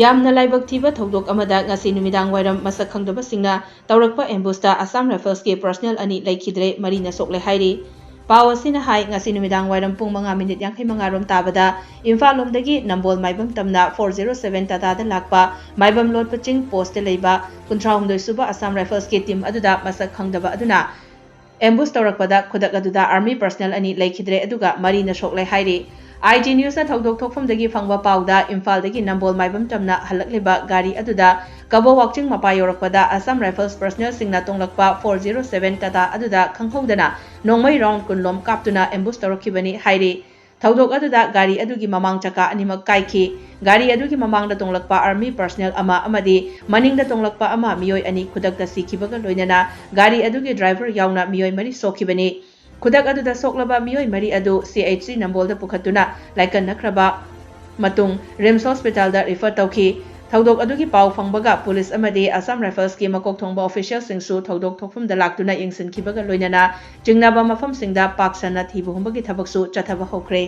ꯌꯥꯝꯅ ꯂꯥꯏꯕꯛ ꯊꯤꯕ ꯊꯧꯗꯣꯛ ꯑꯃꯗ ꯉꯁꯤ ꯅꯨꯃꯤꯗꯥꯡ ꯋꯥꯏꯔꯝ ꯃꯁꯛ ꯈꯪꯗꯕꯁꯤꯡꯅ ꯇꯧꯔꯛꯄ ꯑꯦꯝꯕꯨꯁꯇ ꯑꯁꯥꯝ ꯔꯥꯏꯐꯜꯁꯀꯤ ꯄꯔꯁꯣꯅꯦꯜ ꯑꯅꯤ ꯂꯩꯈꯤꯗ꯭ꯔꯦ, ꯃꯔꯤꯅ ꯁꯣꯛꯂꯦ ꯍꯥꯏꯔꯤ꯫ ꯄꯥꯎ ꯑꯁꯤꯅ ꯍꯥꯏ ꯉꯁꯤ ꯅꯨꯃꯤꯗꯥꯡ ꯋꯥꯏꯔꯝ ꯄꯨꯡ 5:55 ꯔꯣꯝ ꯇꯥꯕꯗ ꯏꯝꯐꯥꯜ ꯂꯣꯝꯗꯒꯤ ꯅꯝꯕꯣꯜ ꯃꯥꯏꯕꯝ ꯇꯝꯅ 407 ꯇꯥꯇꯥꯗ ꯂꯥꯛꯄ ꯃꯥꯏꯕꯝ ꯂꯣꯠꯄ ꯆꯤꯡ ꯄꯣꯁꯇ ꯂꯩꯕ 38 ꯁꯨꯕ ꯑꯁꯥꯝ ꯔꯥꯏꯐꯜꯁꯀꯤ ꯇꯤꯝ ꯑꯗꯨꯗ ꯃꯁꯛ ꯈꯪꯗꯕ ꯑꯗꯨꯅ ꯑꯦꯝꯕꯨꯁ ꯇꯧꯔꯛꯄꯗ ꯈꯨꯗꯛ ꯑꯗꯨꯗ ꯑꯥꯔꯃꯤ ꯄꯔꯁꯣꯅꯦꯜ ꯑꯅꯤ ꯂꯩꯈꯤꯗ꯭ꯔꯦ ꯑꯗꯨꯒ ꯃꯔꯤꯅ ꯁꯣꯛꯂꯦ ꯍꯥꯏꯔꯤ꯫ IG ꯅ꯭ꯌꯨꯁꯅ ꯊꯧꯗꯣꯛ ꯊꯣꯛꯐꯝꯗꯒꯤ ꯐꯪꯕ ꯄꯥꯎꯗ ꯏꯝꯐꯥꯜꯗꯒꯤ ꯅꯝꯕꯣꯜ ꯃꯥꯏꯕꯝ ꯇꯝꯅ ꯍꯜꯂꯛꯂꯤꯕ ꯒꯥꯔꯤ ꯑꯗꯨꯗ ꯀꯕꯣ ꯋꯥꯛꯆꯤꯡ ꯃꯄꯥ ꯌꯧꯔꯛꯄꯗ ꯑꯁꯥꯝ ꯔꯥꯏꯐꯜꯁ ꯄꯔꯁꯣꯅꯦꯜꯁꯤꯡꯅ ꯇꯣꯡꯂꯛꯄ 407 ꯇꯥꯇꯥ ꯑꯗꯨꯗ ꯈꯪꯍꯧꯗꯅ ꯅꯣꯡꯃꯩ ꯔꯥꯎꯟ 10 ꯂꯣꯝ ꯀꯥꯞꯇꯨꯅ ꯑꯦꯝꯕꯨꯁ ꯇꯧꯔꯛꯈꯤꯕꯅꯤ ꯍꯥꯏꯔꯤ꯫ ꯊꯧꯗꯣꯛ ꯑꯗꯨꯗ ꯒꯥꯔꯤ ꯑꯗꯨꯒꯤ ꯃꯃꯥꯡ ꯆꯀꯥ ꯑꯅꯤꯃꯛ ꯀꯥꯏꯈꯤ꯫ ꯒꯥꯔꯤ ꯑꯗꯨꯒꯤ ꯃꯃꯥꯡꯗ ꯇꯣꯡꯂꯛꯄ ꯑꯥꯔꯃꯤ ꯄꯔꯁꯣꯅꯦꯜ ꯑꯃ ꯑꯃꯗꯤ ꯃꯅꯤꯡꯗ ꯇꯣꯡꯂꯛꯄ ꯑꯃ ꯃꯤꯑꯣꯏ ꯑꯅꯤ ꯈꯨꯗꯛꯇ ꯁꯤꯈꯤꯕꯒ ꯂꯣꯏꯅꯅ ꯒꯥꯔꯤ ꯑꯗꯨꯒꯤ ꯗ꯭ꯔꯥꯏꯚꯔ ꯌꯥꯎꯅ ꯃꯤꯑꯣꯏ 4 ꯁꯣꯛꯈꯤꯕꯅꯤ꯫ ꯈꯨꯗꯛ ꯑꯗꯨꯗ ꯁꯣꯛꯂꯕ ꯃꯤꯑꯣꯏ 4 ꯑꯗꯨ CHC ꯅꯝꯕꯣꯜꯗ ꯄꯨꯈꯠꯇꯨꯅ ꯂꯥꯏꯀꯠꯅꯈ꯭ꯔꯕ ꯃꯇꯨꯡ ꯔꯤꯝꯁ ꯍꯣꯁꯄꯤꯇꯥꯜꯗ ꯔꯤꯐꯔ ꯇꯧꯈꯤ꯫ ꯊꯧꯗꯣꯛ ꯑꯗꯨꯒꯤ ꯄꯥꯎ ꯐꯪꯕꯒ ꯄꯨꯂꯤꯁ ꯑꯃꯗꯤ ꯑꯁꯥꯝ ꯔꯥꯏꯐꯜꯁꯀꯤ ꯃꯀꯣꯛ ꯊꯣꯡꯕ ꯑꯣꯐꯤꯁꯤꯌꯦꯜꯁꯤꯡꯁꯨ ꯊꯧꯗꯣꯛ ꯊꯣꯛꯐꯝꯗ ꯂꯥꯛꯇꯨꯅ ꯌꯦꯡꯁꯤꯟꯈꯤꯕꯒ ꯂꯣꯏꯅꯅ ꯆꯤꯡꯅꯕ ꯃꯐꯝꯁꯤꯡꯗ ꯄꯥꯛ ꯁꯟꯅ ꯊꯤꯕ ꯍꯨꯝꯕꯒꯤ ꯊꯕꯛꯁꯨ ꯆꯠꯊꯕ ꯍꯧꯈ꯭ꯔꯦ꯫